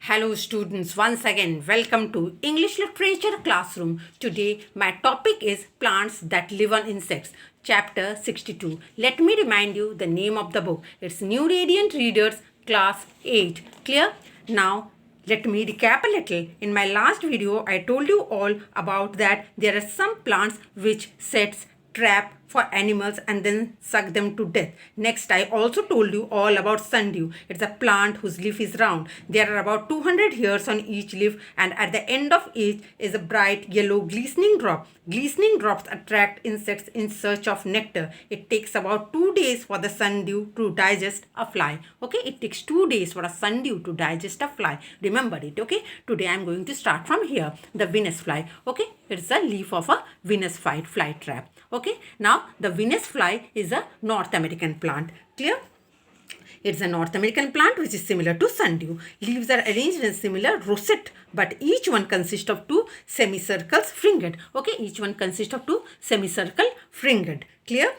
Hello students, once again welcome to English Literature Classroom. Today my topic is plants that live on insects. Chapter 62. Let me remind you the name of the book. It's New Radiant Readers Class 8. Clear? Now let me recap a little. In my last video I told you all about that there are some plants which sets trap for animals and then suck them to death. Next, I also told you all about sundew. It's a plant whose leaf is round. There are about 200 hairs on each leaf, and at the end of each is a bright yellow glistening drop. Glistening drops attract insects in search of nectar. It takes about 2 days for the sundew to digest a fly. Okay, it takes 2 days for a sundew to digest a fly. Remember it. Okay, today I am going to start from here. The Venus fly. Okay, it's a leaf of a Venus fly trap. Okay, now the Venus fly is a North American plant. Clear? It's a North American plant which is similar to sundew. Leaves are arranged in similar rosette, but each one consists of two semicircles fringed. Okay, each one consists of two semicircle fringed. Clear?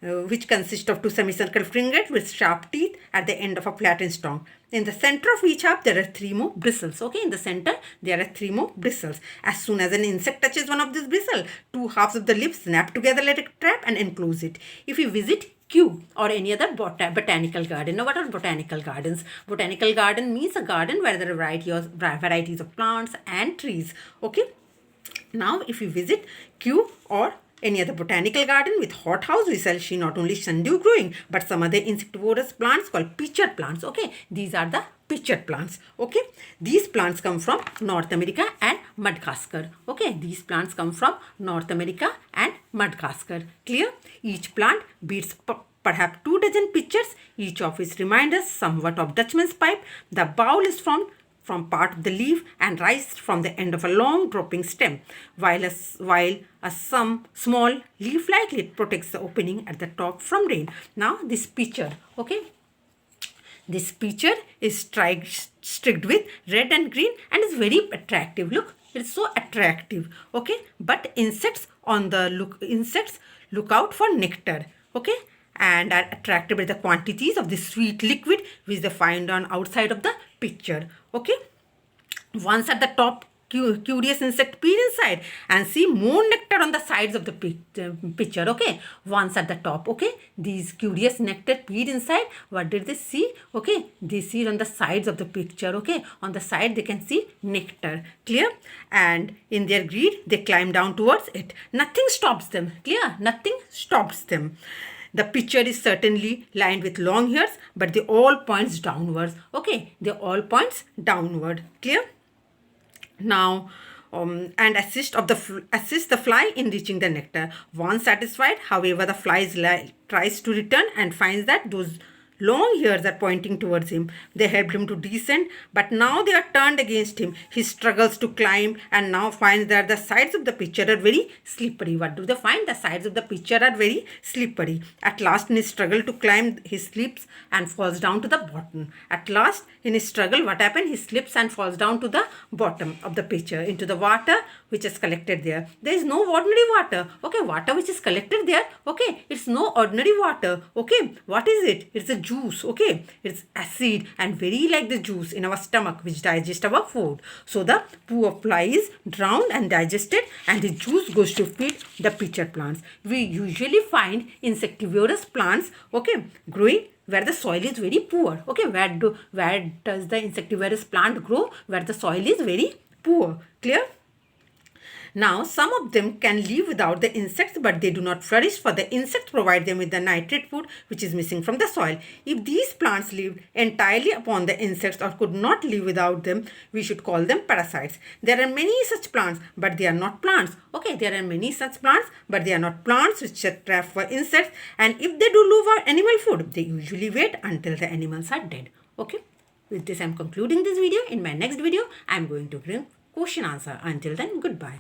Which consist of two semicircle fringed with sharp teeth at the end of a flattened stalk. In the center of each half, there are 3 more bristles. Okay, in the center, there are 3 more bristles. As soon as an insect touches one of these bristles, 2 halves of the leaf snap together like a trap and enclose it. If you visit Kew or any other botanical garden. Now, what are botanical gardens? Botanical garden means a garden where there are varieties of plants and trees. Okay. Now, if you visit Kew or any other botanical garden with hothouse, we shall see not only sundew growing but some other insectivorous plants called pitcher plants. Okay, these are the pitcher plants. Okay, these plants come from North America and Madagascar. Okay, these plants come from North America and Madagascar. Clear? Each plant beats perhaps 2 dozen pitchers, each of which reminds us somewhat of Dutchman's pipe. The bowl is formed from part of the leaf and rises from the end of a long dropping stem, while a some small leaf-like lid protects the opening at the top from rain. Now this pitcher, okay, this pitcher is streaked with red and green and is very attractive. Look, it's so attractive. Okay, but insects look out for nectar. Okay, and are attracted by the quantities of the sweet liquid which they find on outside of the pitcher. Okay, once at the top, curious insect peer inside and see more nectar on the sides of the pitcher. Okay, once at the top. Okay, these curious nectar peer inside. What did they see? Okay, they see on the sides of the pitcher. Okay, on the side they can see nectar. Clear? And in their greed they climb down towards it. Nothing stops them. Clear? Nothing stops them. The pitcher is certainly lined with long hairs, but they all points downwards. Okay, they all points downward. Clear? Now, and assist the fly in reaching the nectar. Once satisfied, however, the fly tries to return and finds that those long hairs are pointing towards him. They helped him to descend, but now they are turned against him. He struggles to climb and now finds that the sides of the pitcher are very slippery. What do they find? The sides of the pitcher are very slippery. At last, in his struggle to climb, he slips and falls down to the bottom. At last, in his struggle, what happened? He slips and falls down to the bottom of the pitcher into the water which is collected there. There is no ordinary water. Okay, water which is collected there. Okay, it's no ordinary water. Okay, what is it? It's a juice. Okay, it's acid and very like the juice in our stomach which digests our food. So the poor fly is drowned and digested and the juice goes to feed the pitcher plants. We usually find insectivorous plants, okay, growing where the soil is very poor. Okay, where does the insectivorous plant grow? Where the soil is very poor. Clear? Now, some of them can live without the insects, but they do not flourish, for the insects provide them with the nitrate food which is missing from the soil. If these plants lived entirely upon the insects or could not live without them, we should call them parasites. There are many such plants, but they are not plants. Okay, there are many such plants, but they are not plants which set trap for insects. And if they do live for animal food, they usually wait until the animals are dead. Okay, with this I am concluding this video. In my next video, I am going to bring question answer. Until then, goodbye.